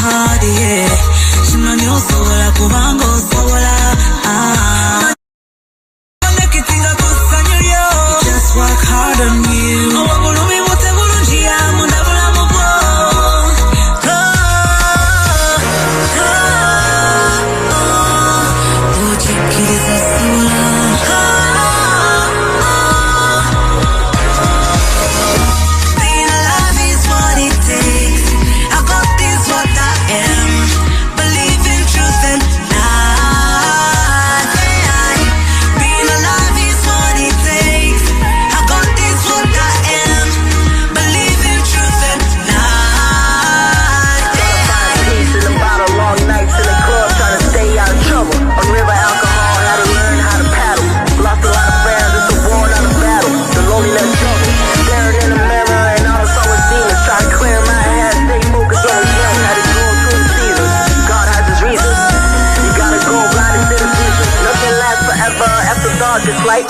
hard, yeah. Shimani osobola kubanga osobola. Just work hard on you.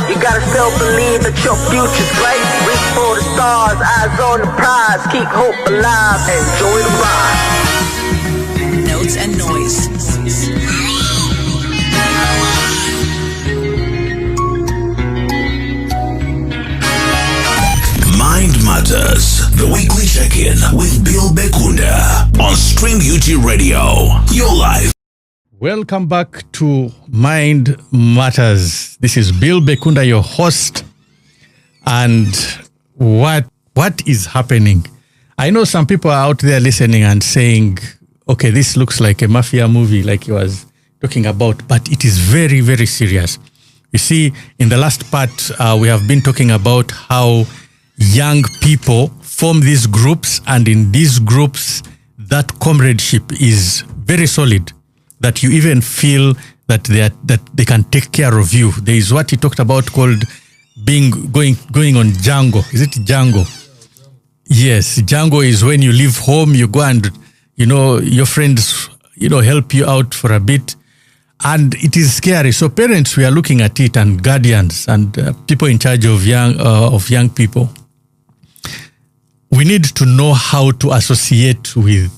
You gotta still believe that your future's bright. Reach for the stars, eyes on the prize. Keep hope alive, enjoy the ride. Notes and noise. Mind Matters, the weekly check-in with Bill Bekunda on Stream UT Radio. Your life. Welcome back to Mind Matters. This is Bill Bekunda, your host. And what is happening? I know some people are out there listening and saying, okay, this looks like a mafia movie like he was talking about, but it is very, very serious. You see, in the last part, we have been talking about how young people form these groups, and in these groups, that comradeship is very solid. That you even feel that they can take care of you. There is what he talked about called going on Django. Is it Django? Yes, Django is when you leave home, you go and your friends help you out for a bit, and it is scary. So parents, we are looking at it, and guardians and people in charge of young people. We need to know how to associate with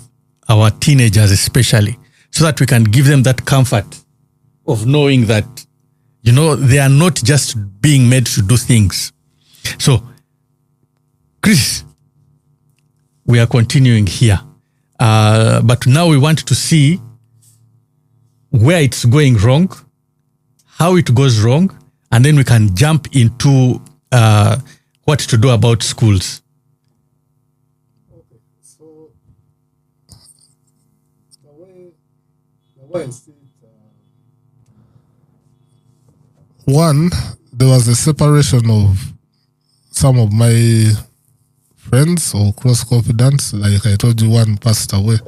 our teenagers, especially, so that we can give them that comfort of knowing that, they are not just being made to do things. So, Chris, we are continuing here. But now we want to see where it's going wrong, how it goes wrong, and then we can jump into what to do about schools. Okay, so the way I see it, one, there was a separation of some of my friends or close confidants. Like I told you, one passed away.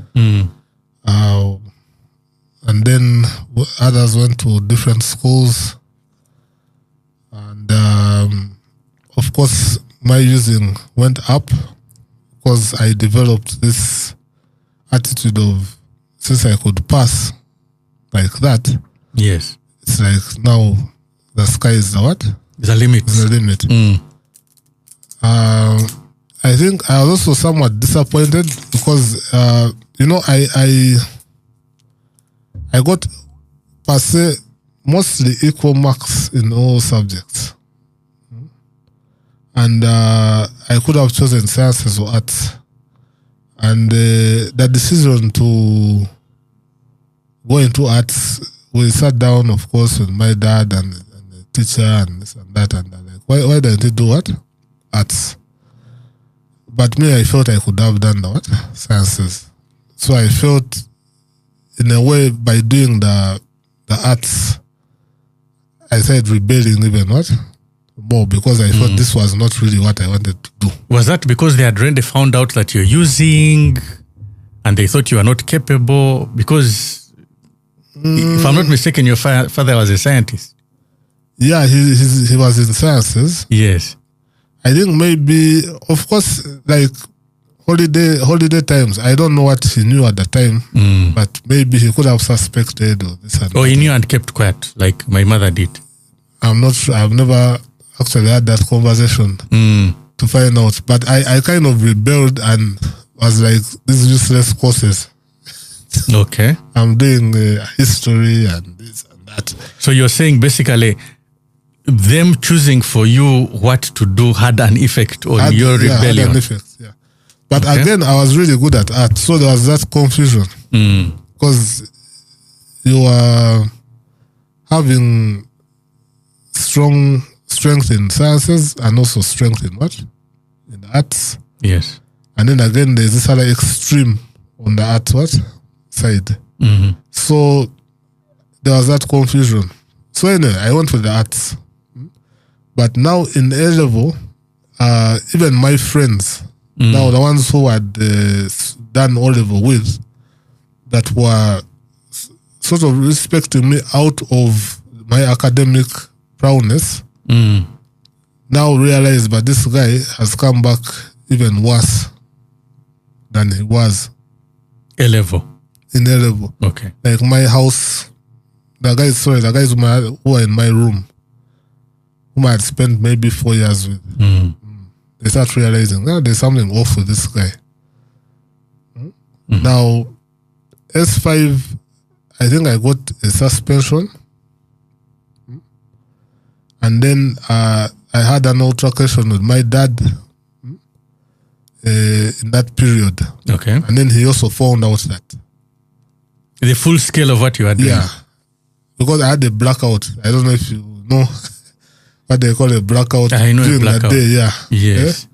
And then others went to different schools. And of course, my using went up because I developed this attitude of, since I could pass like that. Yes. It's like now the sky is the what? The limit. The limit. I think I was also somewhat disappointed because, I got per se mostly equal marks in all subjects. And I could have chosen sciences or arts. And the decision to go into arts, we sat down, of course, with my dad and the teacher and this and that. And like, why didn't he do what? Arts. But me, I felt I could have done the what? Sciences. So I felt, in a way, by doing the arts, I started rebelling even what? More, because I thought this was not really what I wanted to do. Was that because they had already found out that you're using and they thought you were not capable? Because, if I'm not mistaken, your father was a scientist. Yeah, he was in sciences. Yes. I think maybe, of course, like holiday times, I don't know what he knew at the time, but maybe he could have suspected or this and that. He knew and kept quiet, like my mother did. I'm not sure. I've never actually had that conversation to find out. But I kind of rebelled and was like, these useless courses. Okay. I'm doing history and this and that. So you're saying basically them choosing for you what to do had an effect on your rebellion. Had an effect, yeah. But Okay. again, I was really good at art, so there was that confusion because you are having strength in sciences and also strength in what? In the arts. Yes. And then again, there's this other extreme on the art side. So there was that confusion. So anyway, I went for the arts. But now in A level, even my friends, now the ones who had done O level with, that were sort of respecting me out of my academic prowess, now realize, but this guy has come back even worse than he was A level. in A level. Okay. Like my house, the guys who are in my room, whom I had spent maybe 4 years with, they start realizing, there's something off with this guy. Now, S5, I think I got a suspension. And then I had an altercation with my dad in that period. Okay. And then he also found out that. The full scale of what you are doing. Yeah. Because I had a blackout. I don't know if you know what they call a blackout. I know a during blackout. that day, yeah. Yes.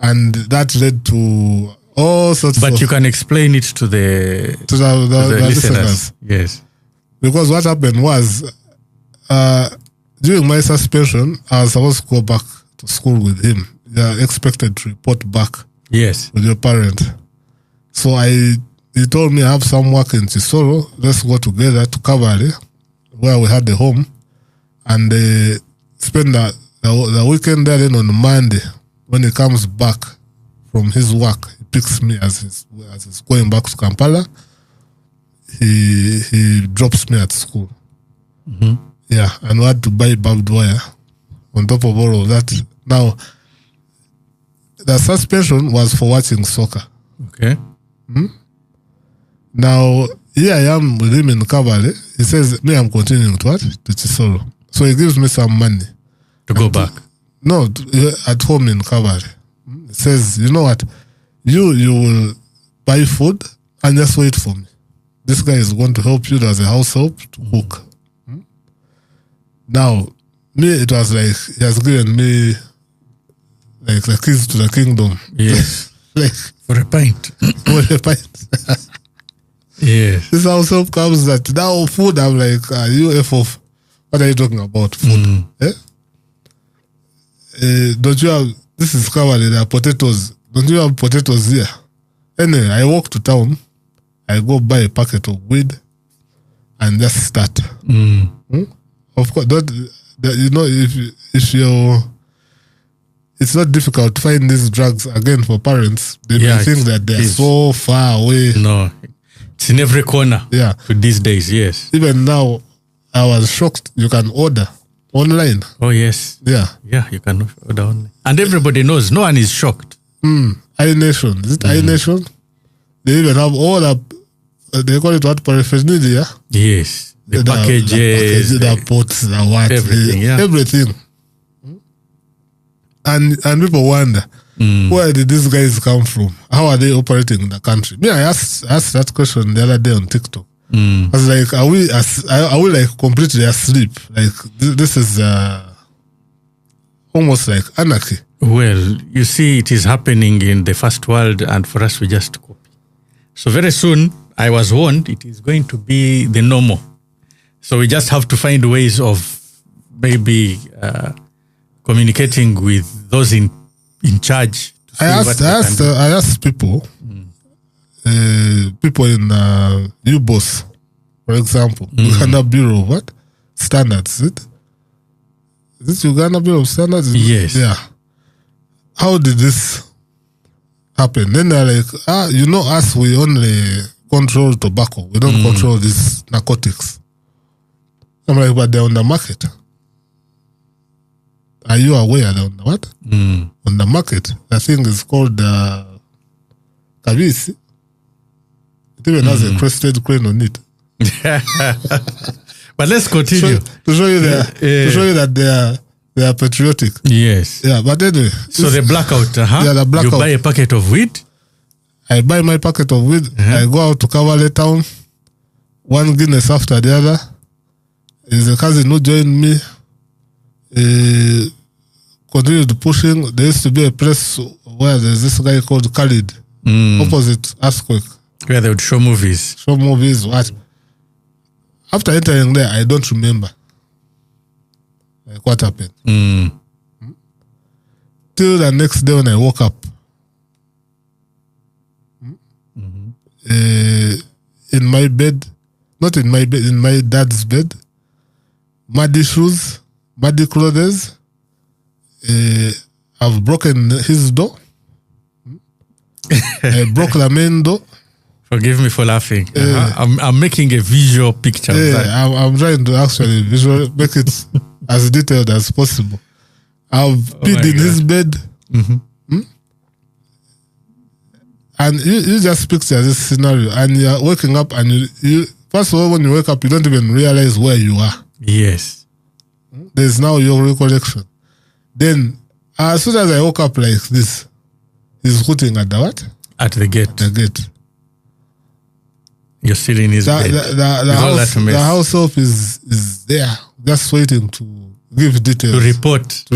Yeah? And that led to all sorts But of... you can explain it to the listeners. Yes. Because what happened was, during my suspension, I was supposed to go back to school with him. You are expected to report back Yes. with your parent. So he told me I have some work in Chisoro. Let's go together to Cavalry, where we had the home, and spend the weekend there. Then on Monday, when he comes back from his work, he picks me as he's going back to Kampala. He drops me at school. Yeah, and we had to buy barbed wire on top of all of that. Now, the suspension was for watching soccer. Okay. Now, here I am with him in Cavalry. He says, me, I'm continuing to what? To Chisoro. So he gives me some money. To go back. No, at home in Cavalry. He says, you know what? You will buy food and just wait for me. This guy is going to help you as a house help to cook. Now, me, it was like he has given me like the keys to the kingdom. Yes. Like For a pint. for a pint. Yes. This house help comes that now food. I'm like, you F off. What are you talking about? Food. Eh? Don't you have, this is Cavalry, there are potatoes. Don't you have potatoes here? Anyway, I walk to town. I go buy a packet of weed and just start. Of course, you know, if you're, it's not difficult to find these drugs again for parents. They may think that they're so far away. No, it's in every corner. Yeah. For these days, yes. Even now, I was shocked. You can order online. Oh, yes. Yeah. Yeah, you can order online. And everybody knows. No one is shocked. iNation. Is it iNation? They even have all the, they call it what, paraphernalia? Yes. The packages. The pots, the what. Everything, yeah. Everything. And people wonder, where did these guys come from? How are they operating in the country? Me, I asked that question the other day on TikTok. I was like, are we like completely asleep? Like this is almost like anarchy. Well, you see, it is happening in the first world, and for us, we just copy. So very soon, I was warned, it is going to be the normal. So we just have to find ways of maybe communicating with those in charge. I asked people, people in UBOS, for example, Uganda Bureau of what? Standards, is it Uganda Bureau of Standards? Yes. Yeah. How did this happen? Then they're like, you know us, we only control tobacco. We don't control these narcotics. I'm like, but they're on the market. Are you aware they're on the what? On the market. The thing is called Kabisi. It even has a crested crane on it. But let's continue. To show you that they are patriotic. Yes. Yeah, but anyway. So the blackout, Yeah, the blackout. You buy a packet of weed? I buy my packet of weed. I go out to Kavale town. One Guinness after the other. There's a cousin who joined me. Continued pushing. There used to be a place where there's this guy called Khalid. Opposite Earthquake. Where they would show movies. What? After entering there, I don't remember what happened. Till the next day when I woke up. In my bed, not in my bed, in my dad's bed, muddy shoes, muddy clothes. I've broken his door. I broke the main door. Forgive me for laughing. I'm making a visual picture of that. I'm trying to actually make it as detailed as possible. I've peed in his bed. And you just picture this scenario and you're waking up and you first of all, when you wake up, you don't even realize where you are. Yes. There's now your recollection. Then, as soon as I woke up like this, he's hooting at the what? At the gate. The gate. You're still in his bed. The house help is there, just waiting to give details. To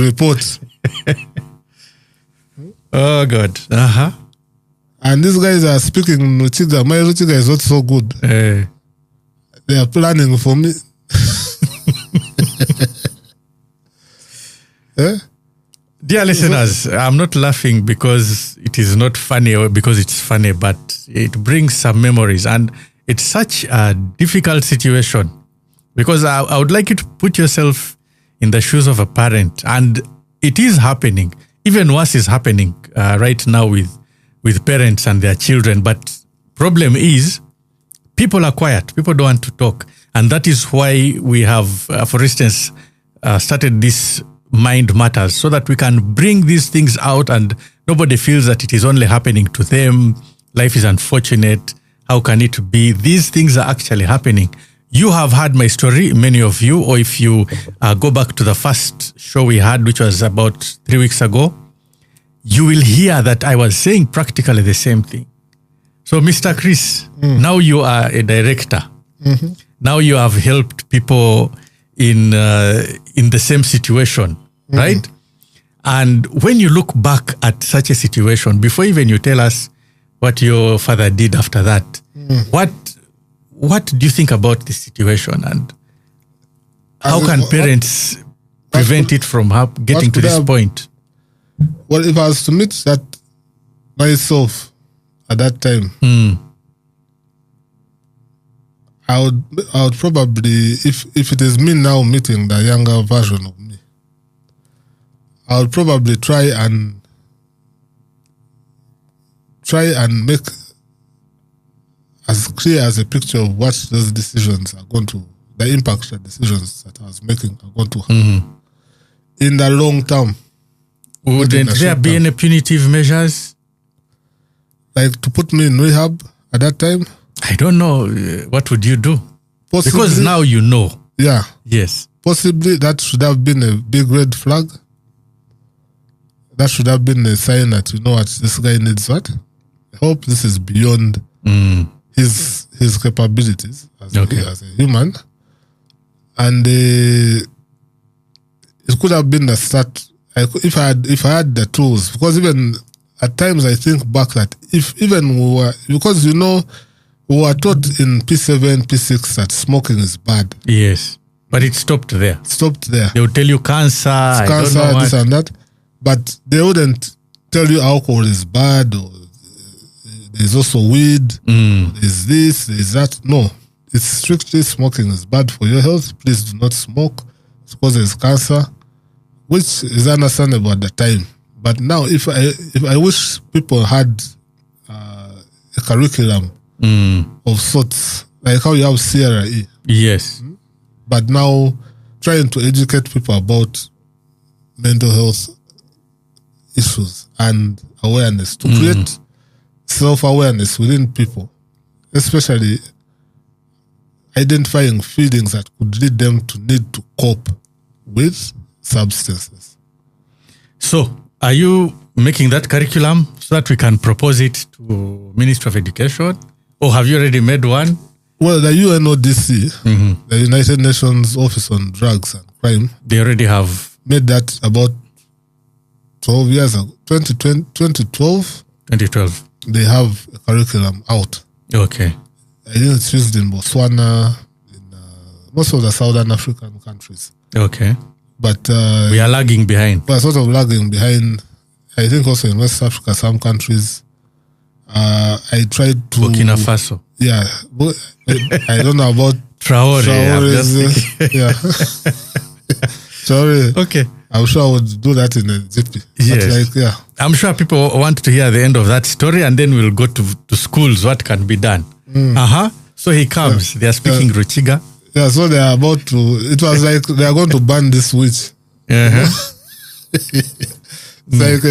report. Oh, God. And these guys are speaking Ruchiga. My Ruchiga is not so good. They are planning for me. Dear listeners, I'm not laughing because it is not funny or because it's funny, but it brings some memories. And it's such a difficult situation because I would like you to put yourself in the shoes of a parent. And it is happening. Even worse is happening right now with parents and their children. But problem is, people are quiet. People don't want to talk. And that is why we have, for instance, started this Mind Matters so that we can bring these things out and nobody feels that it is only happening to them. Life is unfortunate. How can it be? These things are actually happening. You have heard my story, many of you, or if you go back to the first show we had, which was about 3 weeks ago, you will hear that I was saying practically the same thing. So, Mr. Chris, now you are a director. Now you have helped people in the same situation, right? And when you look back at such a situation, before even you tell us what your father did after that, what do you think about this situation, and how can parents prevent it from getting to this point? Well, if I was to meet that myself at that time, I would probably, if it is me now meeting the younger version of me, I would probably try and make as clear as a picture of what those decisions are going to, the impact the decisions that I was making are going to have in the long term. Wouldn't there be any punitive measures? Like to put me in rehab at that time? I don't know. What would you do? Possibly, because now you know. Yeah. Yes. Possibly that should have been a big red flag. That should have been a sign that, you know what, this guy needs what? I hope this is beyond his capabilities as a human. And it could have been the start. If I had the tools, because even at times I think back that if even we were, because you know, we were taught in P7, P6 that smoking is bad. Yes. But it stopped there. They would tell you cancer, this and that. But they wouldn't tell you alcohol is bad, or there's also weed, there's this, there's that. No. It's strictly smoking is bad for your health. Please do not smoke. It causes cancer, which is understandable at the time. But now, if I wish people had a curriculum of sorts, like how you have CRE. Yes. But now, trying to educate people about mental health issues and awareness, to create self-awareness within people. especially identifying feelings that could lead them to need to cope with substances. So, are you making that curriculum so that we can propose it to Ministry of Education? Or have you already made one? Well, the UNODC, the United Nations Office on Drugs and Crime, They already have made that about 12 years ago. 2012, 2012. they have a curriculum out. Okay. I think it's used in Botswana, in most of the Southern African countries. Okay. But We are lagging behind. we're sort of lagging behind. I think also in West Africa, some countries. I tried to Burkina Faso. Yeah, but I don't know about Traore. I'm just thinking. yeah. Traore. Okay. I'm sure I would do that in a GP. Yes. But I'm sure people want to hear the end of that story, and then we'll go to schools. What can be done? So he comes. They are speaking Ruchiga. Yeah, so they are about to. It was like they are going to ban this witch. It's like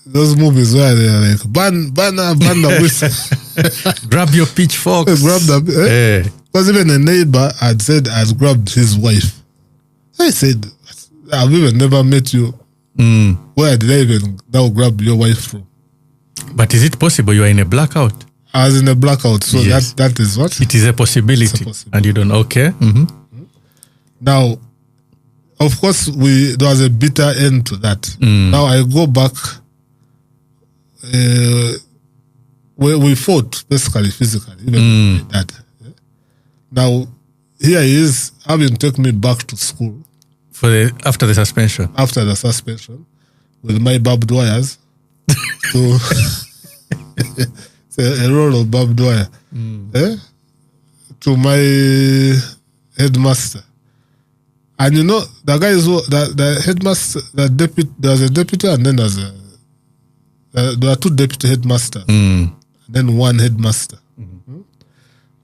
those movies where they are like ban the witch. Grab your pitchforks. Grab the. Because even a neighbor had said had grabbed his wife. I said, I've even never met you. Where did I even now grab your wife from? But is it possible you are in a blackout? I was in a blackout, so Yes. that is what? It is a possibility. It's a possibility. And you don't, okay. Now, of course, there was a bitter end to that. Now I go back. We fought basically physically, even with my dad. Now, here he is having taken me back to school After the suspension. after the suspension with my barbed wires to a roll of barbed wire to my headmaster. And you know, the guys the headmaster, there was a deputy, and then there were two deputy headmasters, and then one headmaster.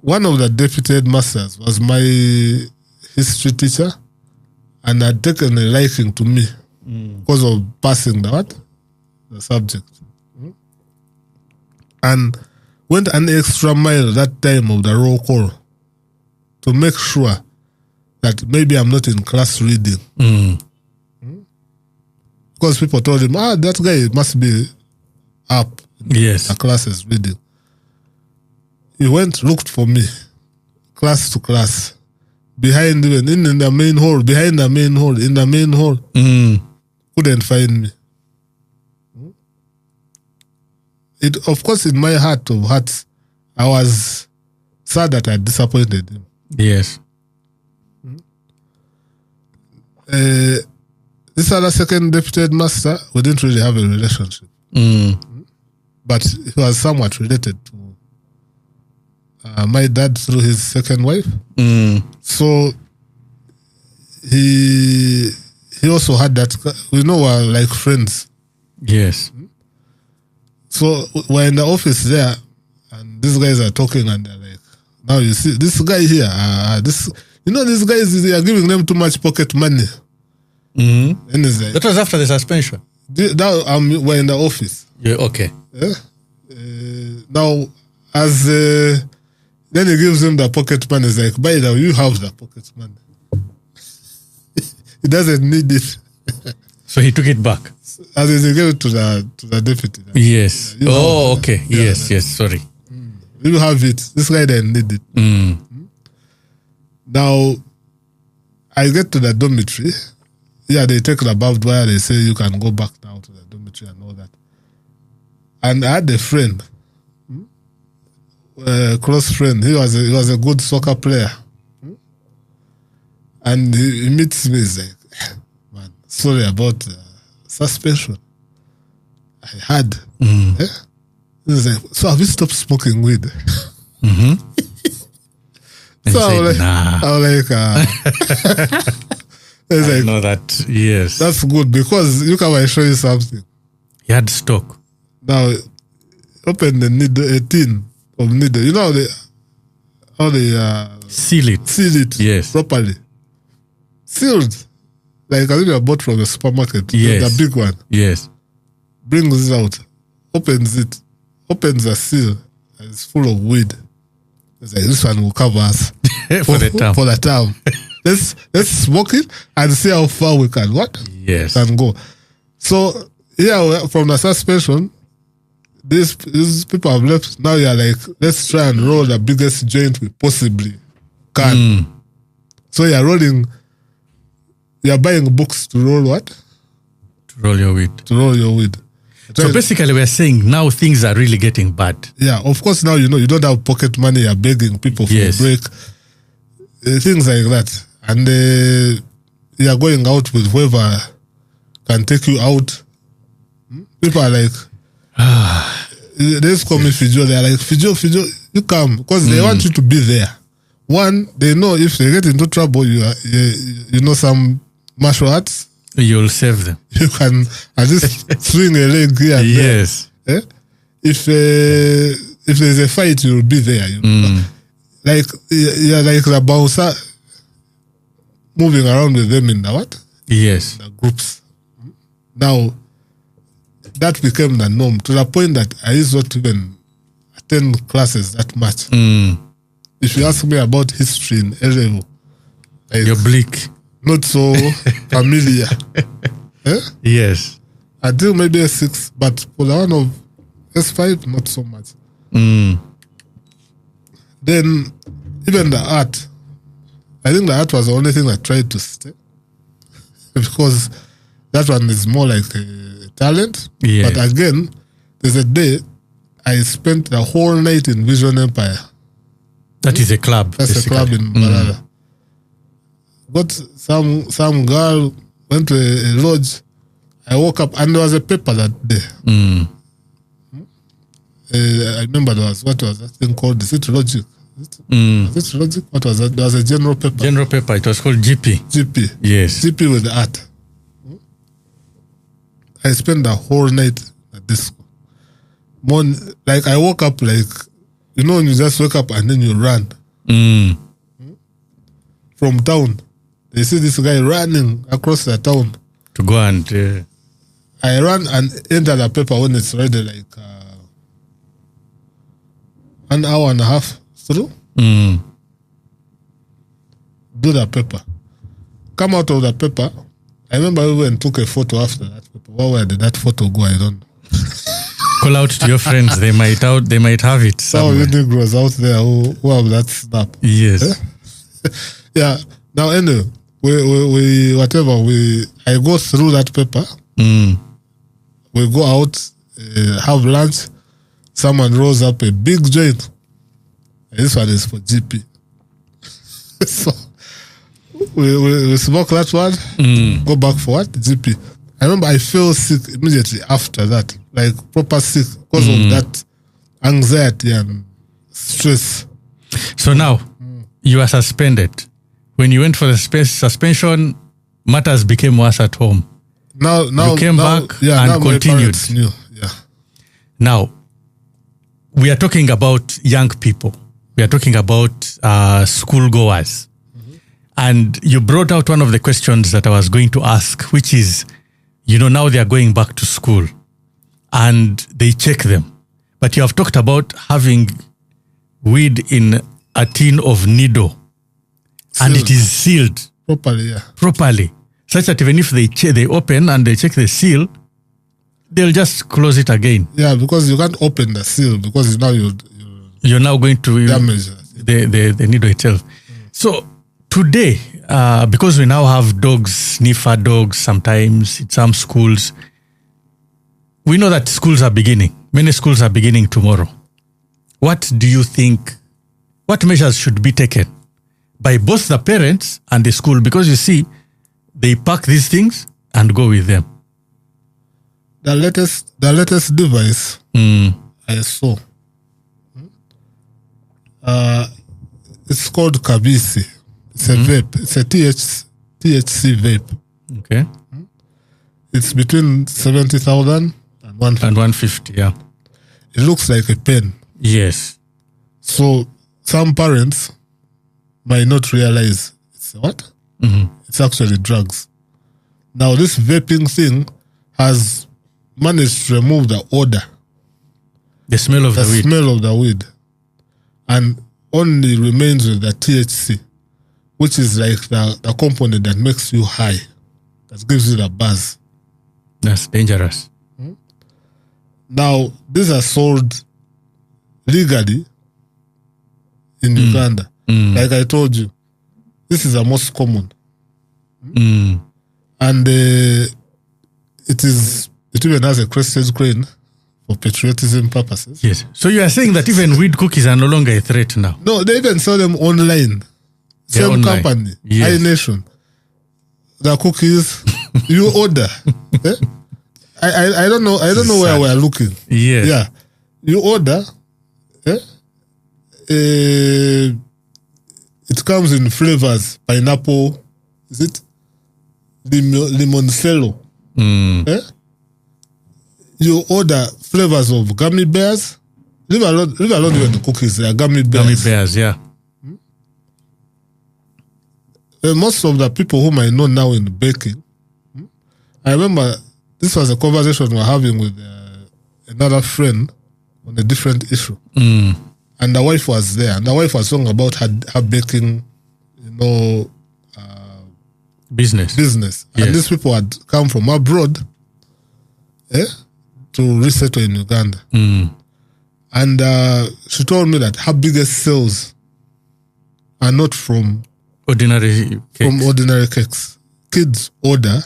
One of the deputy headmasters was my history teacher, and had taken a liking to me because of passing the subject. And went an extra mile that time of the roll call to make sure that maybe I'm not in class reading. Because people told him, that guy must be up in Yes. the classes reading. He went, looked for me, class to class, behind even in the main hall, behind the main hall, in the main hall. Couldn't find me. It, of course, in my heart of hearts, I was sad that I disappointed him. Yes. This other second deputy headmaster, we didn't really have a relationship. But he was somewhat related to my dad through his second wife. So he also had that, we know we're like friends. Yes. So we're in the office there, and these guys are talking, and they're like, now you see, this guy here, these guys, they are giving them too much pocket money. And it's like, That was after the suspension. we're in the office. Yeah, okay. Now, as then he gives him the pocket money. He's like, by the way, you have the pocket money. He doesn't need it. So he took it back. As he gave it to the deputy. Yes. You have it. Okay. Yeah, Yes. Sorry. You have it. This guy didn't need it. Now, I get to the dormitory. Yeah, they take the barbed wire. They say you can go back now to the dormitory and all that. And I had a friend, a close friend. He was a good soccer player. And he meets me. He's like, man, sorry about suspension. I had. He's like, so have you stopped smoking weed? And So he I was said, like, nah. it's I like, know that. Yes. that's good because you can show you something. He had stock. Now, open the needle, a tin of needle. You know how they Seal it. seal it Yes. properly. Sealed. Like as if you bought from a supermarket. Yes. The big one. Yes. Brings it out. Opens the seal. And it's full of weed. It's like, this one will cover us For the term. For the term. let's smoke it and see how far we can Yes. can go. So from the suspension, these people have left. Now you're like, let's try and roll the biggest joint we possibly can. So you're buying books to roll what? To roll your weed. To roll your weed. So basically we're saying now things are really getting bad. Yeah, of course now you don't have pocket money, you're begging people for a break. Things like that. And you're going out with whoever can take you out. People are like, they just call me Fijo. They're like, Fijo, you come. Because they want you to be there. One, they know if they get into trouble, you know some martial arts. You'll save them. You can at least swing a leg here and yes. there. If there's a fight, you'll be there. You know? Like you're like the bouncer moving around with them in the what? Yes. The groups. Now, that became the norm to the point that I used not even attend classes that much. If you ask me about history in A-level, like, you're bleak. Not so familiar. Yes. Until maybe S6, but for the one of S5, not so much. Then, even the art, I think the art was the only thing I tried to stay. Because that one is more like a talent. Yes. But again, there's a day I spent the whole night in Vision Empire. That is a club. That's basically. a club in Mbarara. Got some girl, went to a lodge. I woke up and there was a paper that day. I remember what was that thing called? Is it Logic? Was it Logic? What was that? There was a general paper. General paper. It was called GP. GP. Yes. GP with art. I spent the whole night at this school. Like I woke up like, you know when you just wake up and then you run. From town. They see this guy running across the town. To go and... I ran and enter the paper when it's already like an hour and a half through. Do the paper. Come out of the paper. I remember we went and took a photo after that paper. Where did that photo go? I don't know. Call out to your friends. They might have it Some somewhere. of the Negroes out there who have that snap. Yes. Yeah. Now anyway, I go through that paper. We go out, have lunch. Someone rolls up a big joint. This one is for GP. So we smoke that one, go back for what? GP. I remember I fell sick immediately after that, like proper sick because of that anxiety and stress. So now, you are suspended. When you went for the suspension, matters became worse at home. Now you came back and now continued. Knew. Yeah. Now, we are talking about young people. We are talking about schoolgoers. And you brought out one of the questions that I was going to ask, which is, now they are going back to school and they check them. But you have talked about having weed in a tin of needle and it is sealed properly, such that even if they open and they check the seal, they'll just close it again. Yeah, because you can't open the seal because now you're now going to damage the needle itself. So today, because we now have dogs, sniffer dogs sometimes in some schools, we know that schools are beginning. Many schools are beginning tomorrow. What do you think, what measures should be taken by both the parents and the school? Because you see, they pack these things and go with them. The latest device I saw, it's called Kabisi. It's a vape. It's a THC vape. Okay. It's between 70,000 and 150. Yeah. It looks like a pen. Yes. So some parents might not realize it's what? It's actually drugs. Now this vaping thing has managed to remove the odor. The smell of the weed. smell of the weed. And only remains with the THC, which is like the component that makes you high, that gives you the buzz. That's dangerous. Now, these are sold legally in Uganda. Like I told you, this is the most common. And it even has a crested crane for patriotism purposes. Yes. So you are saying that even weed cookies are no longer a threat now? No, they even sell them online. They're Same online. company, Yes. iNation. The cookies you order. Eh? I don't know where we're looking. Yes. Yeah. You order. It comes in flavors. Pineapple. Is it? Limoncello. You order flavors of gummy bears. Leave alone even the cookies. They are gummy bears. Gummy bears, yeah. Most of the people whom I know now in baking, I remember this was a conversation we were having with another friend on a different issue. And the wife was there. And the wife was talking about her baking, Business. business. Yes. And these people had come from abroad to resettle in Uganda. And she told me that her biggest sales are not from Ordinary cakes. ordinary cakes. Kids order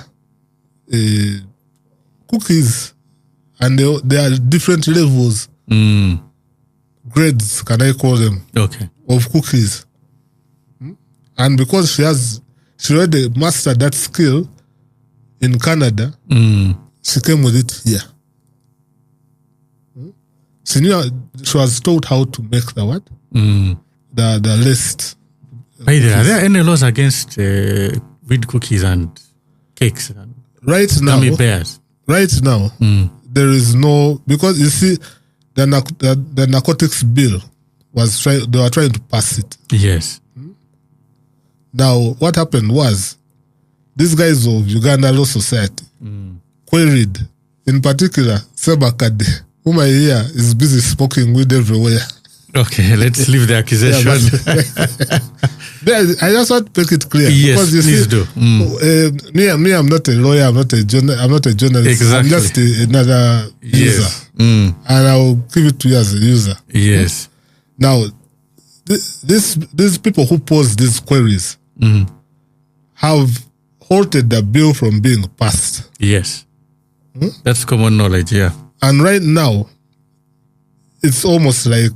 cookies, and there are different levels, grades, can I call them, Okay. of cookies. And because she already mastered that skill in Canada, she came with it here. She knew she was taught how to make the what? The list. By the way, are there any laws against weed cookies and cakes and Right now, gummy bears? there is no, because you see, the narcotics bill they were trying to pass it. Yes. Now, what happened was, these guys of Uganda Law Society queried, in particular, Sebakade, whom I hear is busy smoking weed everywhere. Okay, let's leave the accusation. I just want to make it clear. Yes, because you please see, do. Me, I'm not a lawyer. I'm not a journalist. Exactly. I'm just another user, Yes. and I'll give it to you as a user. Yes. Now, these people who pose these queries have halted the bill from being passed. Yes. That's common knowledge, yeah. And right now, it's almost like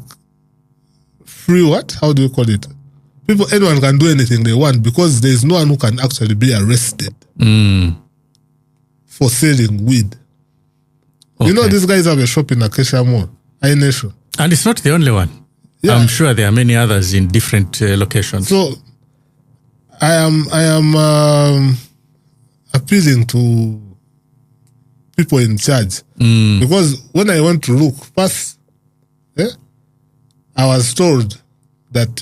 free what? How do you call it? Anyone can do anything they want because there is no one who can actually be arrested for selling weed. Okay. You know, these guys have a shop in Acacia Mall, iNation. And it's not the only one. Yeah. I'm sure there are many others in different locations. So, I am appealing to people in charge because when I went to look first, I was told that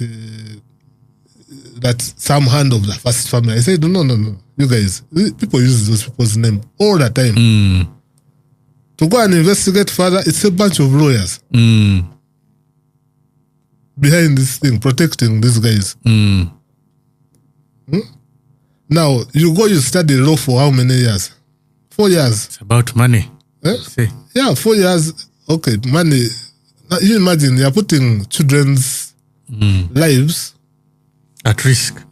some hand of the first family. I said, no, you guys, people use those people's name all the time. To go and investigate further, it's a bunch of lawyers behind this thing, protecting these guys. Now, you study law for how many years? 4 years. It's about money. See. Yeah, 4 years. Okay, money. Now, you imagine you're putting children's lives At risk.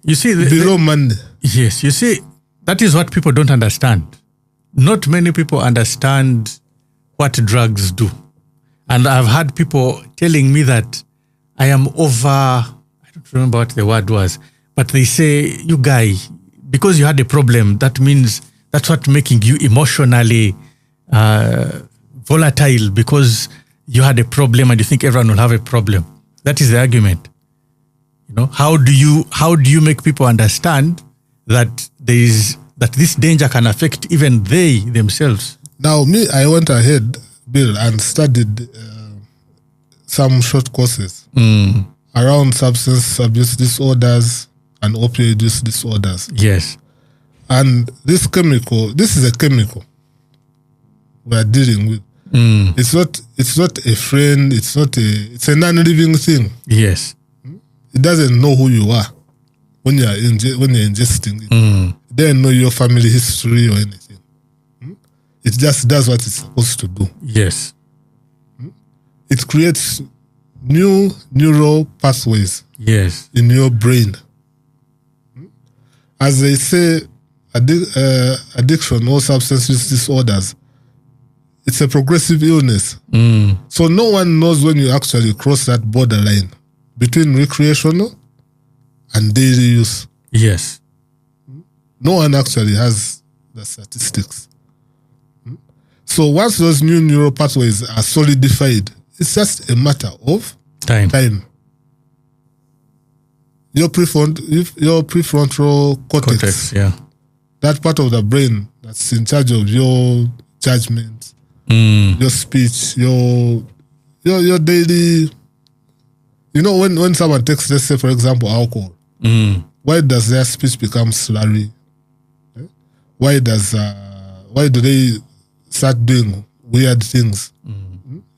You see, below money. yes, you see, that is what people don't understand. Not many people understand what drugs do. And I've had people telling me that I am over, I don't remember what the word was, but they say, you guy, because you had a problem, that means that's what making you emotionally volatile because you had a problem and you think everyone will have a problem. That is the argument. You know, how do you make people understand that this danger can affect even they themselves? Now, I went ahead, Bill, and studied some short courses around substance abuse disorders and opioid use disorders. Yes. And this is a chemical we are dealing with. It's not a friend. It's a non-living thing. Yes. It doesn't know who you are when you're ingesting it. It doesn't know your family history or anything. It just does what it's supposed to do. Yes. It creates new neural pathways. Yes. In your brain. As they say, addiction or substance use disorders, it's a progressive illness. So no one knows when you actually cross that borderline between recreational and daily use. Yes. No one actually has the statistics. So once those new neural pathways are solidified, it's just a matter of time. Your prefrontal cortex, that part of the brain that's in charge of your judgment, your speech, your daily. You know, when someone takes, let's say, for example, alcohol, why does their speech become slurry? Why do they start doing weird things?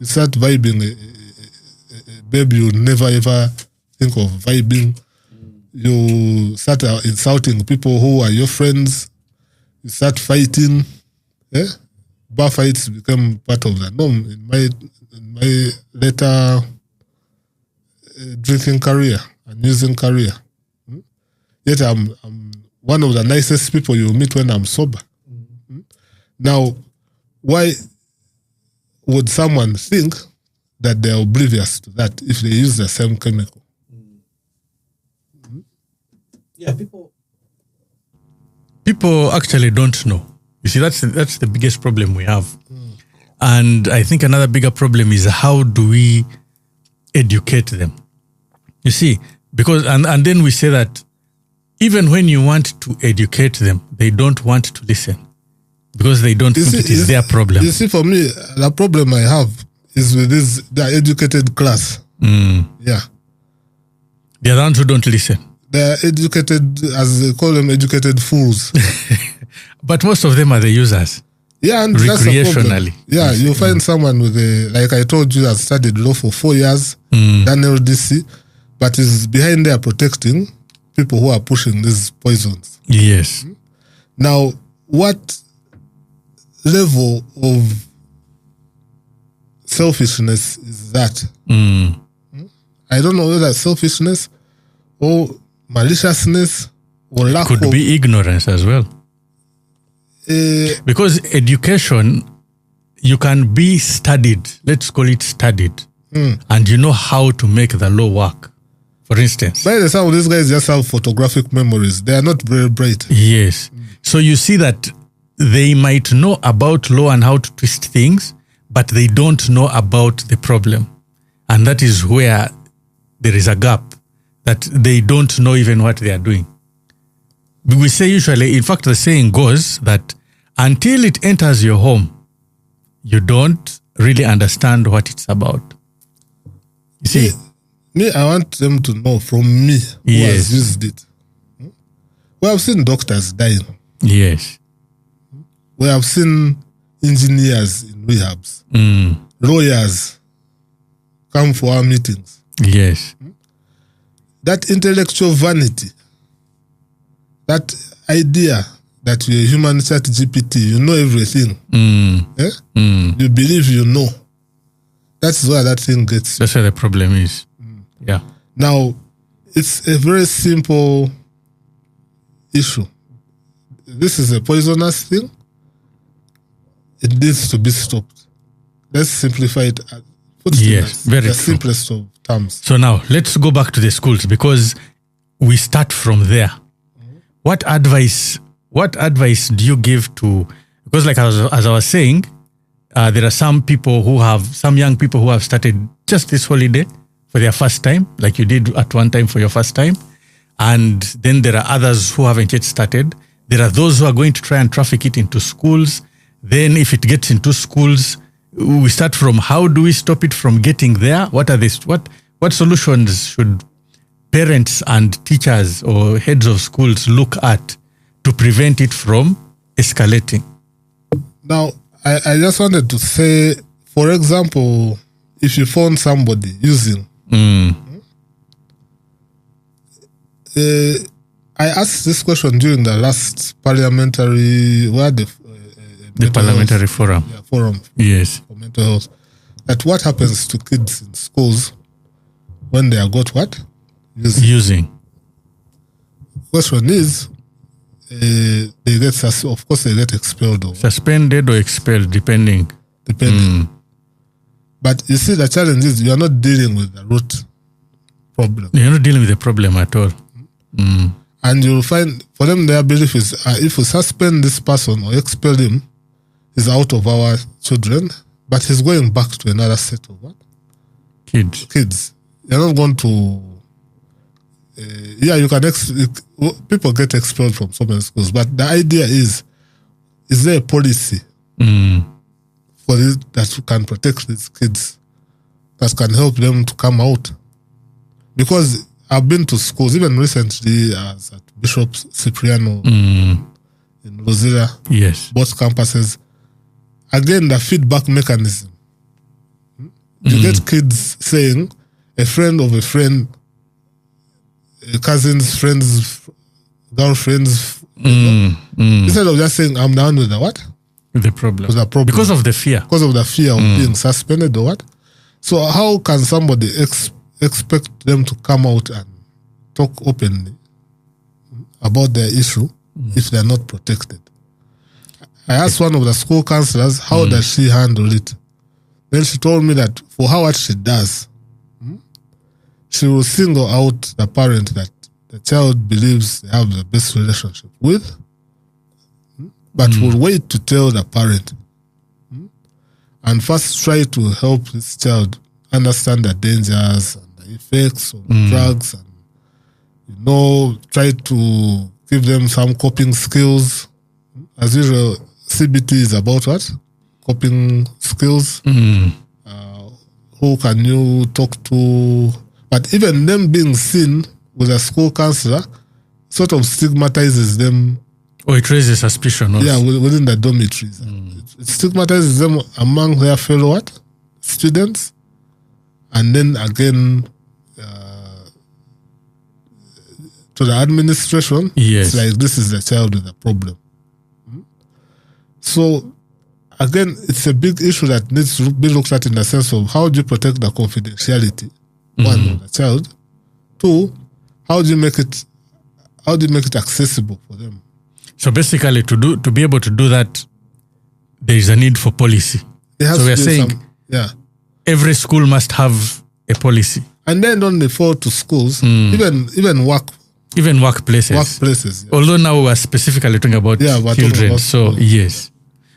You start vibing a baby you never ever think of vibing. You start insulting people who are your friends. You start fighting. Bar fights become part of the norm in my later drinking career and using career. Yet I'm one of the nicest people you meet when I'm sober. Now, why would someone think that they're oblivious to that if they use the same chemical? Yeah, people actually don't know. You see, that's the biggest problem we have. And I think another bigger problem is how do we educate them? You see, because and then we say that even when you want to educate them, they don't want to listen because they don't think it is their problem. You see, for me, the problem I have is with the educated class. Yeah. They are the ones who don't listen. They're educated, as they call them, educated fools. But most of them are the users. Yeah, and that's the problem. Recreationally. Yeah, you find someone with like I told you, has studied law for 4 years, done LDC, but is behind there protecting people who are pushing these poisons. Yes. Now, what level of selfishness is that? I don't know whether selfishness or maliciousness or lack Could of... be ignorance as well. Because education, you can be studied, let's call it studied, and you know how to make the law work. For instance. By the sound, these guys just have photographic memories. They are not very bright. Yes. So you see that they might know about law and how to twist things, but they don't know about the problem. And that is where there is a gap, that they don't know even what they are doing. We say usually, in fact, the saying goes that until it enters your home, you don't really understand what it's about. You see? Me, I want them to know from me who has used it. We have seen doctors dying. Yes. We have seen engineers in rehabs. Lawyers come for our meetings. Yes. That intellectual vanity, that idea that you're a human chat GPT, you know everything. You believe you know. That's where that thing gets. That's where the problem is. Yeah. Now, it's a very simple issue. This is a poisonous thing. It needs to be stopped. Let's simplify it. Yes, very the true. simplest of terms. So now, let's go back to the schools because we start from there. What advice do you give to, because like as I was saying, there are some young people who have started just this holiday for their first time, like you did at one time for your first time. And then there are others who haven't yet started. There are those who are going to try and traffic it into schools. Then if it gets into schools, we start from how do we stop it from getting there? What solutions should parents and teachers or heads of schools look at to prevent it from escalating? Now, I just wanted to say for example, if you found somebody using, I asked this question during the last parliamentary, the parliamentary forum. Yeah, forum. Yes. For mental health. That what happens to kids in schools when they are got what? Using. Question is, they get, of course, they get expelled. Suspended or expelled, depending. But you see, the challenge is you are not dealing with the root problem. You're not dealing with the problem at all. And you'll find, for them, their belief is, if we suspend this person or expel him, he's out of our children, but he's going back to another set of what? Kids. You're not going to... you can... people get expelled from so many schools, but the idea is there a policy for this that can protect these kids, that can help them to come out? Because I've been to schools, even recently, as at Bishop Cipriano in Rosella, yes, both campuses. Again, the feedback mechanism. You get kids saying, a friend of a friend, cousins, friends, girlfriends, instead of just saying, I'm down with the what? The problem. With the problem. Because of the fear. Because of the fear of being suspended or what? So how can somebody expect them to come out and talk openly about their issue if they're not protected? I asked one of the school counselors, how does she handle it? Then she told me that for her, what she does, she will single out the parent that the child believes they have the best relationship with, but will wait to tell the parent and first try to help this child understand the dangers and the effects of drugs, and try to give them some coping skills. As usual, CBT is about what? Coping skills. Who can you talk to? But even them being seen with a school counselor sort of stigmatizes them. Or it raises suspicion also. Yeah, within the dormitories. It stigmatizes them among their fellow what? Students. And then again, to the administration, yes, it's like, this is the child with the problem. So, again, it's a big issue that needs to be looked at in the sense of how do you protect the confidentiality, one, of the child. Two, how do you make it accessible for them? So basically, to be able to do that, there is a need for policy. So we are saying, every school must have a policy, and then only fall to schools, even workplaces. Workplaces. Yeah. Although now we are specifically talking about children, so yes,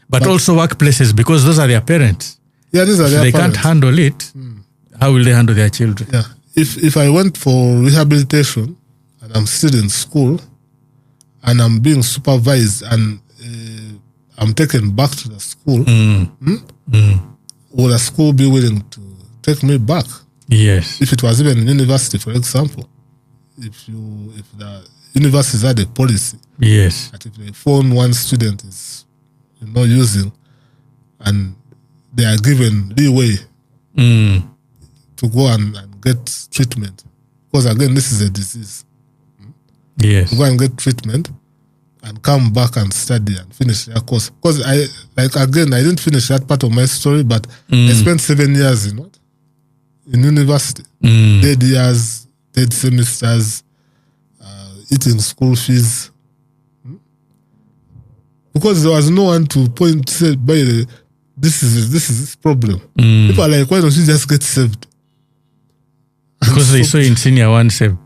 but also workplaces, because those are their parents. Yeah, these are their parents. They parents. Can't handle it. How will they handle their children? Yeah, if I went for rehabilitation and I'm still in school and I'm being supervised and I'm taken back to the school, will the school be willing to take me back? Yes. If it was even in university, for example, if the universities had a policy, yes, that if they phone one student is using, and they are given leeway to go and get treatment, because again, this is a disease. Yes. To go and get treatment and come back and study and finish their course. Because I didn't finish that part of my story, but I spent 7 years in university. Dead years, dead semesters, eating school fees. Because there was no one to point, say, this is this problem. People are like, why don't you just get saved? Because they saw in senior one saved.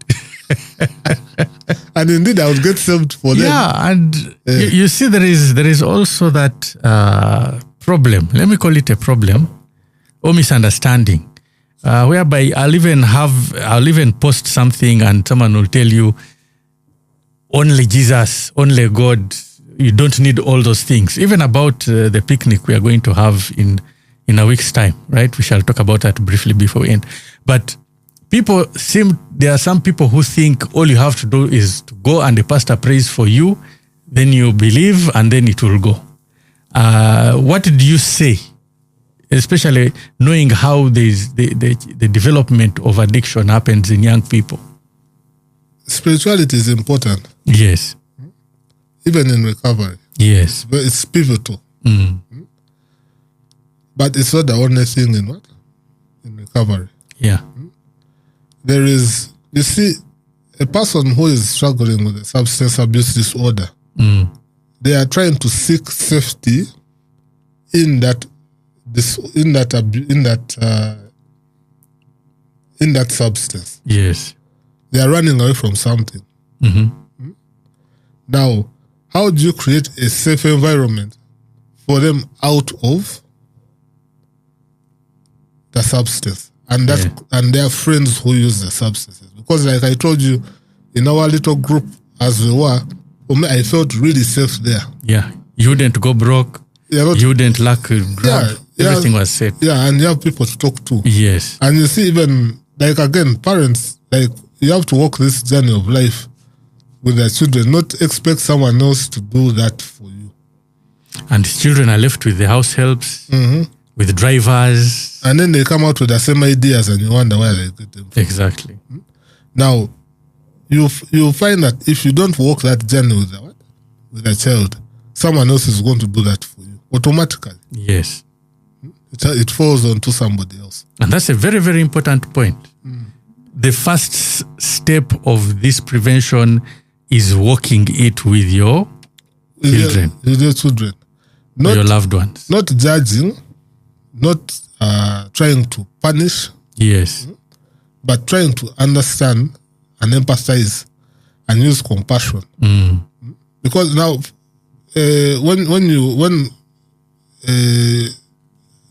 And indeed, I would get saved for them. Yeah, and you see, there is also that problem. Let me call it a problem or misunderstanding, whereby I'll even post something and someone will tell you, only Jesus, only God. You don't need all those things. Even about the picnic we are going to have in a week's time, right? We shall talk about that briefly before we end. But there are some people who think all you have to do is to go and the pastor prays for you, then you believe and then it will go. What did you say especially knowing how the development of addiction happens in young people. Spirituality is important, Yes. even in recovery. Yes. But it's pivotal. Mm. But it's not the only thing in what? In recovery. Yeah. There is, you see, a person who is struggling with a substance abuse disorder, they are trying to seek safety in that substance. Yes. They are running away from something. Now, how do you create a safe environment for them out of the substance and and their friends who use the substances? Because, like I told you, in our little group as we were, I felt really safe there. Yeah. You wouldn't go broke. You wouldn't lack a grab. Everything was set. Yeah, and you have people to talk to. Yes. And you see, even, like, again, parents, like, you have to walk this journey of life with their children, not expect someone else to do that for you. And children are left with the house helps, with drivers. And then they come out with the same ideas and you wonder where they get them from. Exactly. Now, you find that if you don't walk that journey with a child, someone else is going to do that for you automatically. Yes. It falls onto somebody else. And that's a very, very important point. The first step of this prevention is walking it with your children. With your children. Not your loved ones. Not judging, not trying to punish. Yes. But trying to understand and empathize and use compassion. Because now, when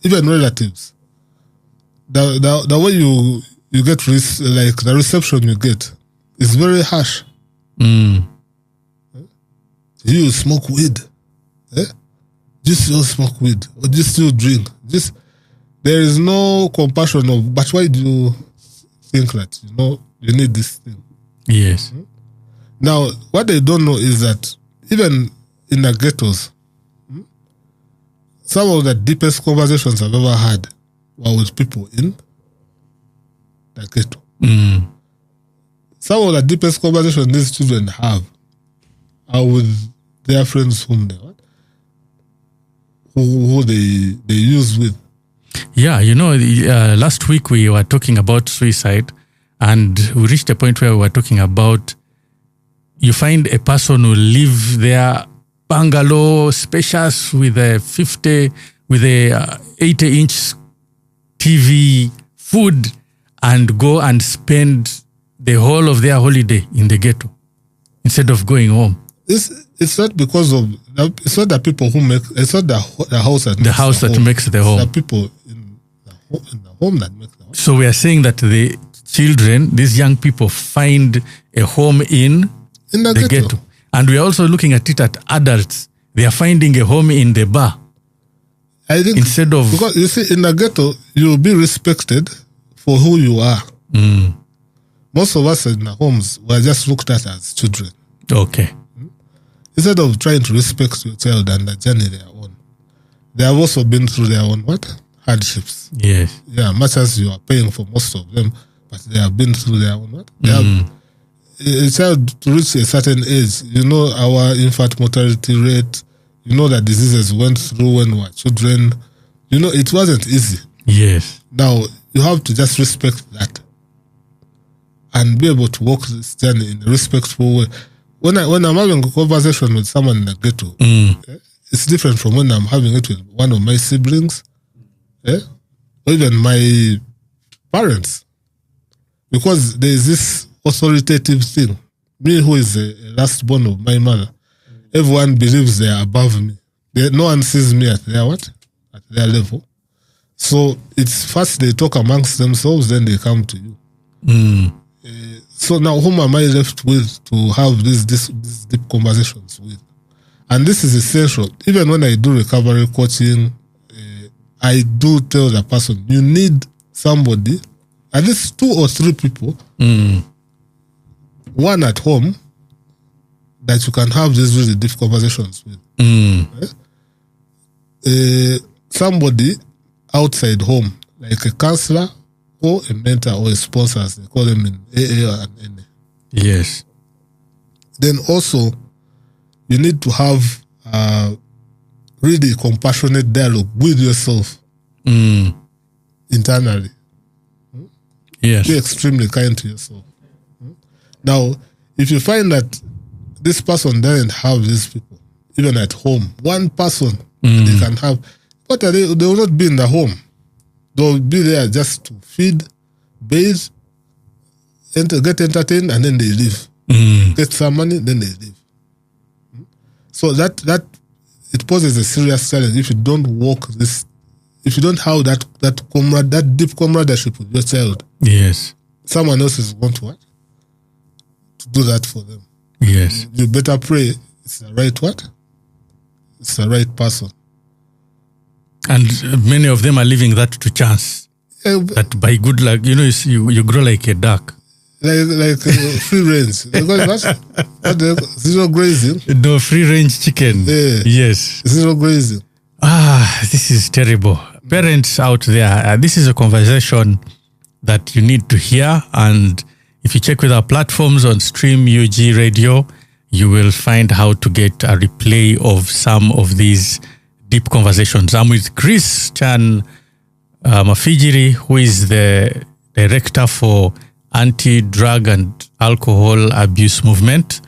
even relatives, the way you get like the reception you get is very harsh. You smoke weed, just you smoke weed, or just you drink. There is no compassion of. But why do you think that you need this thing? Yes. Now, what they don't know is that even in the ghettos, some of the deepest conversations I've ever had were with people in the ghetto. Some of the deepest conversations these children have are with their friends who they use with. Yeah, last week we were talking about suicide, and we reached a point where we were talking about you find a person who live their bungalow, spacious, with a 80-inch TV, food, and go and spend the whole of their holiday in the ghetto instead of going home. It's not because of, it's not the people who make, it's not the house that makes the home. It's the people in the home that make the home. So we are saying that the children, these young people, find a home in the ghetto. And we are also looking at it at adults. They are finding a home in the bar. I think instead of, because you see, in the ghetto, you'll be respected for who you are. Most of us in the homes were just looked at as children. Okay. Instead of trying to respect your child and the journey they are on, they have also been through their own hardships. Yes. Yeah, much as you are paying for most of them, but they have been through their own They have, a child to reach a certain age, our infant mortality rate, the diseases we went through when we were children. It wasn't easy. Yes. Now, you have to just respect that and be able to walk this journey in a respectful way. When I'm having a conversation with someone in the ghetto, it's different from when I'm having it with one of my siblings, or even my parents. Because there is this authoritative thing. Me, who is the last born of my mother, everyone believes they are above me. No one sees me at their at their level. So it's first they talk amongst themselves, then they come to you. So now, whom am I left with to have these deep conversations with? And this is essential. Even when I do recovery coaching, I do tell the person, you need somebody, at least 2 or 3 people, one at home, that you can have these really deep conversations with. Somebody outside home, like a counselor or a mentor or a sponsor, as they call them in AA and NA. Yes. Then also, you need to have really compassionate dialogue with yourself internally. Yes. Be extremely kind to yourself. Now, if you find that this person doesn't have these people, even at home, one person they can have, what are they? They will not be in the home. They'll be there just to feed, bathe, get entertained, and then they leave. Get some money, then they leave. So that it poses a serious challenge if you don't walk this, if you don't have that deep comradeship with your child. Yes. Someone else is going to what? To do that for them. Yes. You better pray it's the right what? It's the right person. And many of them are leaving that to chance. That by good luck, you grow like a duck. Like free range. Because what zero grazing? No, free range chicken. Yeah. Yes. Zero grazing. This is terrible. Parents out there, this is a conversation that you need to hear. And if you check with our platforms on Stream UG Radio, you will find how to get a replay of some of these deep conversations. I'm with Chris Chan Mafigiri, who is the Director for Anti-Drug and Alcohol Abuse Movement,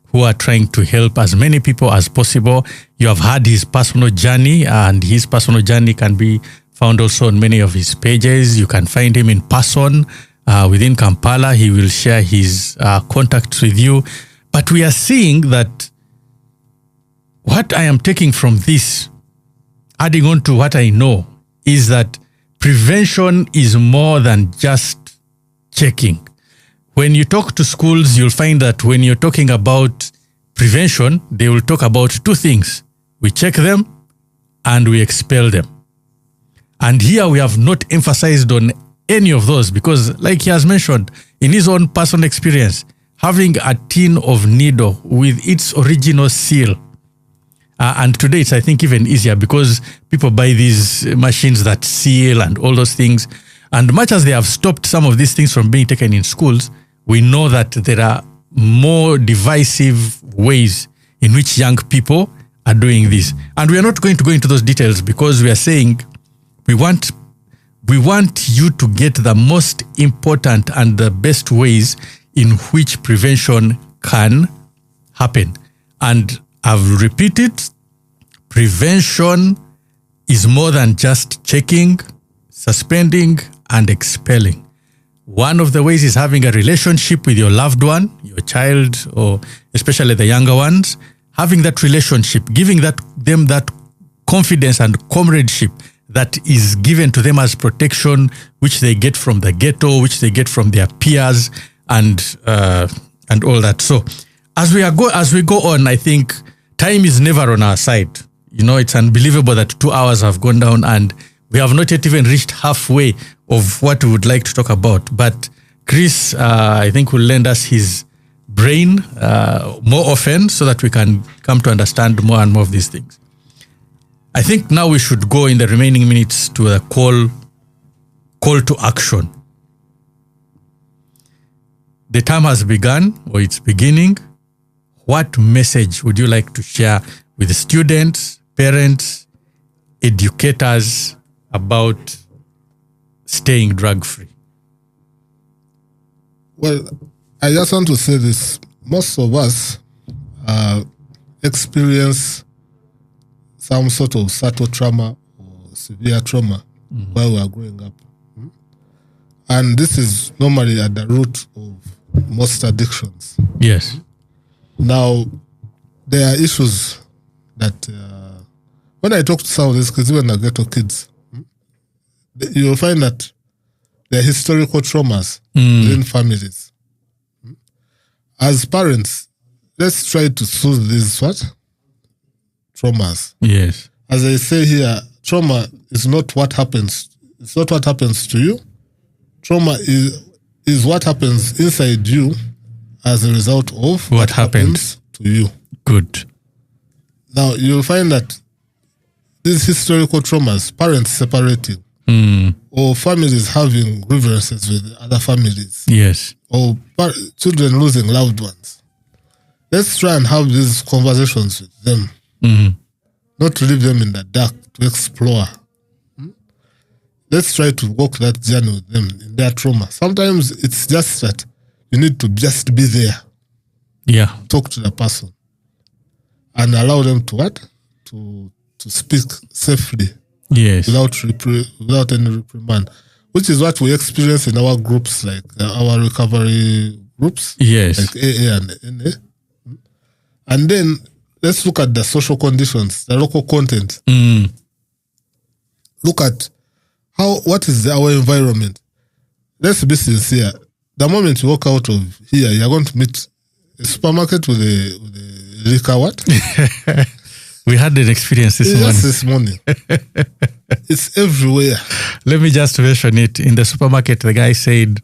who are trying to help as many people as possible. You have had his personal journey, and his personal journey can be found also on many of his pages. You can find him in person within Kampala. He will share his contacts with you. But we are seeing that what I am taking from this, adding on to what I know, is that prevention is more than just checking. When you talk to schools, you'll find that when you're talking about prevention, they will talk about two things. We check them and we expel them. And here we have not emphasized on any of those because, like he has mentioned, in his own personal experience, having a tin of needle with its original seal, and today it's, I think, even easier because people buy these machines that seal and all those things. And much as they have stopped some of these things from being taken in schools, we know that there are more divisive ways in which young people are doing this. And we are not going to go into those details because we are saying we want you to get the most important and the best ways in which prevention can happen. And I've repeated, prevention is more than just checking, suspending, and expelling. One of the ways is having a relationship with your loved one, your child, or especially the younger ones, having that relationship, giving them that confidence and comradeship that is given to them as protection, which they get from the ghetto, which they get from their peers, and all that. So as we go on, I think time is never on our side. It's unbelievable that 2 hours have gone down and we have not yet even reached halfway of what we would like to talk about. But Chris, I think, will lend us his brain more often so that we can come to understand more and more of these things. I think now we should go in the remaining minutes to the call to action. The term has begun, or it's beginning. What message would you like to share with students, parents, educators about staying drug-free? Well, I just want to say this. Most of us experience some sort of subtle trauma or severe trauma while we are growing up. And this is normally at the root of most addictions. Yes. Now, there are issues that when I talk to some of these kids, even the ghetto kids, you'll find that there are historical traumas within families. As parents, let's try to soothe these traumas. Yes. As I say here, trauma is not what happens. It's not what happens to you. Trauma is what happens inside you as a result of what happens to you. Good. Now, you'll find that these historical traumas, parents separating, or families having grievances with other families, Yes. or children losing loved ones. Let's try and have these conversations with them, not to leave them in the dark, to explore. Let's try to walk that journey with them in their trauma. Sometimes it's just that you need to just be there, Yeah. talk to the person, and allow them to what? To speak safely Yes. without any reprimand, which is what we experience in our groups, like our recovery groups, Yes. like AA and NA. And then let's look at the social conditions, the local content. Look at what is our environment. Let's be sincere. The moment you walk out of here, you're going to meet a supermarket with a liquor what? We had an experience this morning. Yes, this morning. It's everywhere. Let me just mention it. In the supermarket, the guy said,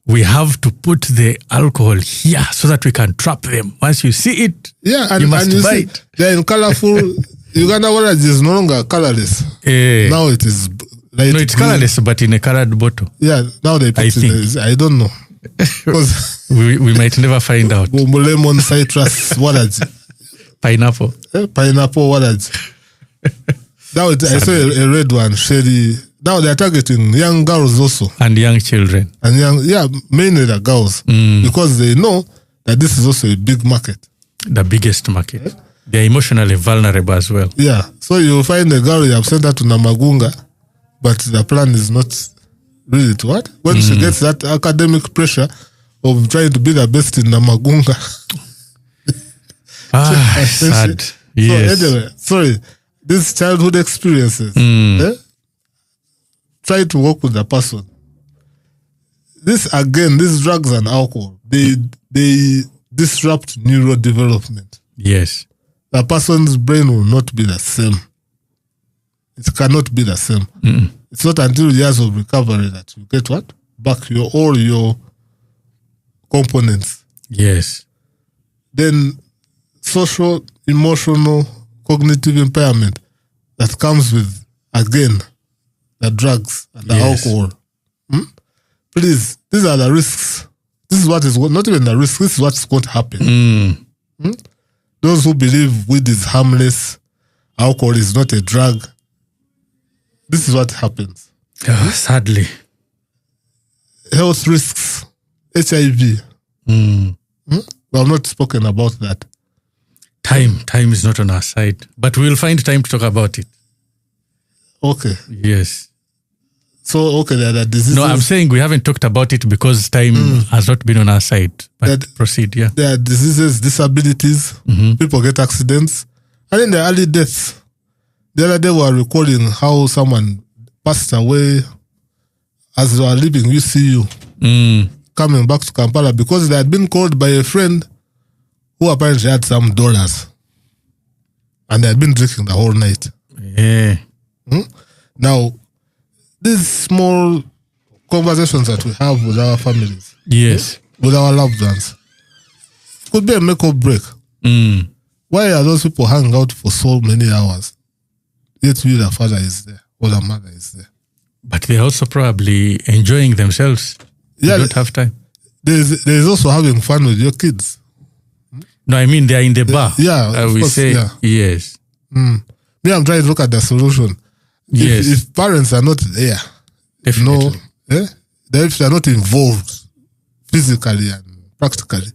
we have to put the alcohol here so that we can trap them. Once you see it, Yeah, and you must you buy see, it. they're in colorful. Uganda orange is no longer colorless. Now it is light No, it's green. colorless, but in a colored bottle. Yeah, now they put I think. I don't know. Because We might never find out. lemon, citrus, orange. Pineapple. Pineapple, orange. Now I saw a red one, sherry. Now they're targeting young girls also. And young children. And mainly the girls. Because they know that this is also a big market. The biggest market. They're emotionally vulnerable as well. Yeah. So you find a girl, you have sent her to Namagunga, but the plan is not really to what? When she gets that academic pressure of trying to be the best in Namagunga. Sad. Yes. So anyway, sorry, these childhood experiences, try to work with the person. These drugs and alcohol, they disrupt neurodevelopment. Yes. The person's brain will not be the same. It cannot be the same. It's not until years of recovery that you get what? Back all your components. Yes. Then social, emotional, cognitive impairment that comes with, again, the drugs and the alcohol. Please, these are the risks. This is what is not even the risk. This is what's going to happen. Those who believe weed is harmless, alcohol is not a drug, this is what happens. Sadly. Health risks, HIV. We have not spoken about that. Time is not on our side, but we'll find time to talk about it. Okay. Yes. So, there are the diseases. No, I'm saying we haven't talked about it because time has not been on our side. But proceed, yeah. There are diseases, disabilities, people get accidents, and then the early deaths. The other day we were recording how someone passed away as they were leaving UCU, coming back to Kampala because they had been called by a friend who apparently had some dollars. And they had been drinking the whole night. Yeah. Now, these small conversations that we have with our families, Yes. with our loved ones, could be a make or break. Why are those people hanging out for so many hours? Yet the father is there or the mother is there. But they're also probably enjoying themselves. Yeah, They don't have time. There's also having fun with your kids. No, I mean they're in the bar. Yeah, of we course, say yeah. yes. Me, I'm trying to look at the solution. Yes. If parents are not there, Definitely. if they're not involved physically and practically,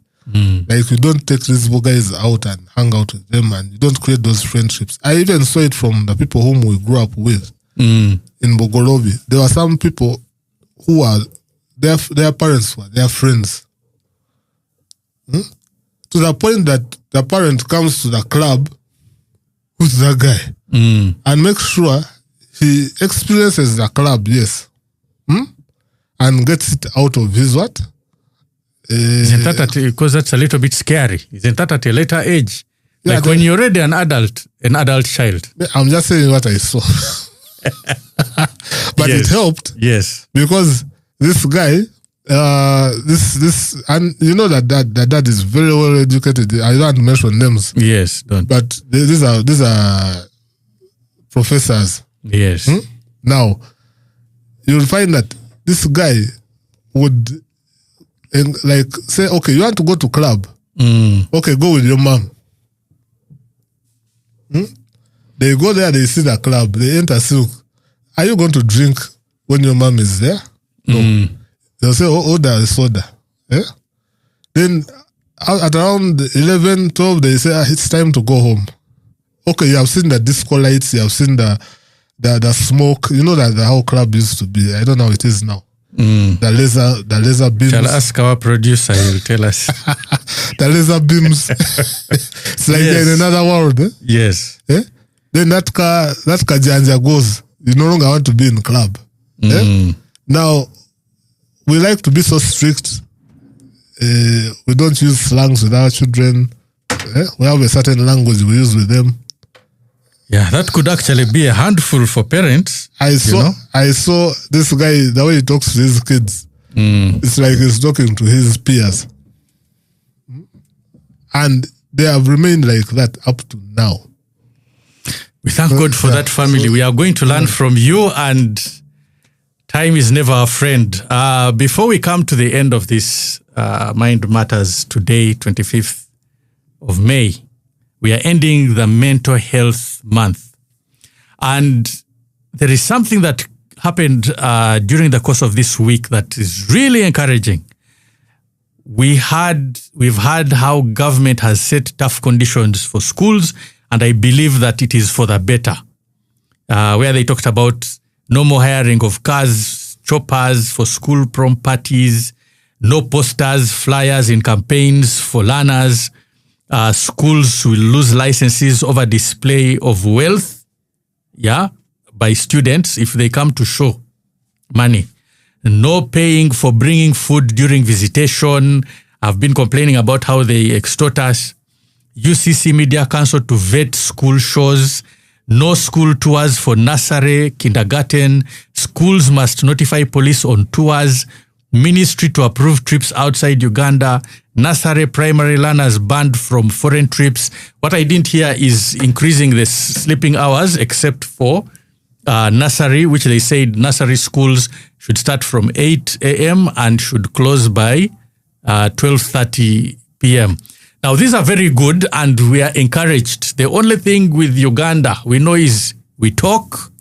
like you don't take these guys out and hang out with them and you don't create those friendships. I even saw it from the people whom we grew up with in Bogolobi. There were some people who are, their parents were their friends. To the point that the parent comes to the club with that guy and make sure he experiences the club, yes, and gets it out of his what? Isn't that because that's a little bit scary? Isn't that at a later age? Yeah, Like when you're already an adult child. I'm just saying what I saw. But Yes. it helped Yes. because this guy, and you know that dad is very well educated. I don't want to mention names, Yes. Don't. but these are professors. Yes. Now, you'll find that this guy would like say, okay, you want to go to club. Okay, go with your mom. They go there, they see the club, they enter silk. Are you going to drink when your mom is there? No. They'll say, order a soda. Yeah? Then at around 11, 12, they say, it's time to go home. Okay, you have seen the disco lights, you have seen the smoke. You know that the whole club used to be. I don't know how it is now. The laser beams. Shall ask our producer, he will tell us. The laser beams. It's like they're in another world. Eh? Yes. Eh? Then that car Janja goes. You no longer want to be in club. Eh? Now, we like to be so strict. We don't use slangs with our children. We have a certain language we use with them. Yeah, that could actually be a handful for parents. I saw this guy, the way he talks to his kids. It's like he's talking to his peers. And they have remained like that up to now. We thank God for that family. We are going to learn from you, and time is never a friend. Before we come to the end of this Mind Matters today, 25th of May, we are ending the Mental Health Month. And there is something that happened during the course of this week that is really encouraging. We've had how government has set tough conditions for schools, and I believe that it is for the better. Where they talked about no more hiring of cars, choppers for school prom parties, no posters, flyers in campaigns for learners. Schools will lose licenses over display of wealth, by students if they come to show money. No paying for bringing food during visitation. I've been complaining about how they extort us. UCC Media Council to vet school shows. No school tours for nursery, kindergarten. Schools must notify police on tours. Ministry to approve trips outside Uganda. Nursery primary learners banned from foreign trips. What I didn't hear is increasing the sleeping hours, except for nursery, which they said nursery schools should start from 8 a.m. and should close by 12:30 p.m. Now, these are very good and we are encouraged. The only thing with Uganda we know is we talk,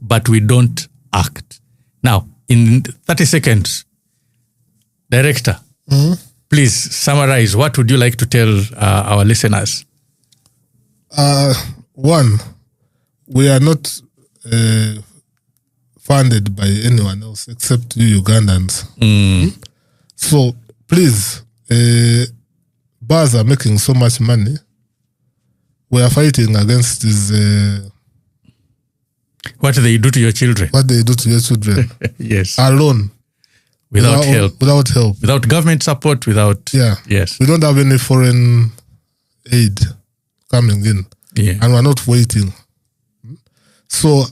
but we don't act. Now, in 30 seconds, Director, please summarize. What would you like to tell our listeners? One, we are not funded by anyone else except you Ugandans. So please, bars are making so much money. We are fighting against this. What do they do to your children? What they do to your children? Yes. Alone. Without help. Without help. Without government support, without... Yeah. Yes. We don't have any foreign aid coming in. Yeah. And we're not waiting. So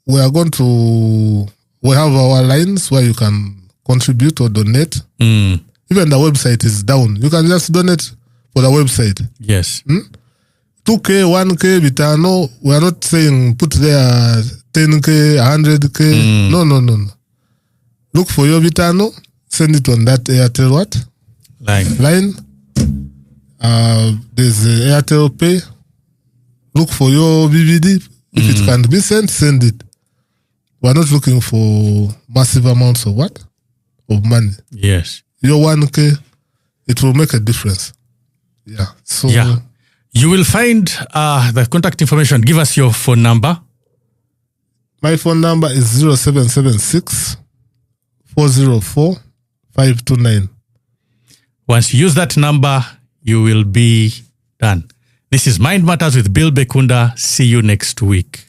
we are going to... We have our lines where you can contribute or donate. Even the website is down. You can just donate for the website. Yes. 2K, 1K, bitano. We are not saying put there 10K, 100K. No. Look for your bitano. Send it on that Airtel what? Line. There's Airtel Pay. Look for your BVD. If it can be sent, send it. We're not looking for massive amounts of what? Of money. Yes. Your 1K, it will make a difference. Yeah. So you will find the contact information. Give us your phone number. My phone number is 0776 404 529. Once you use that number, you will be done. This is Mind Matters with Bill Bekunda. See you next week.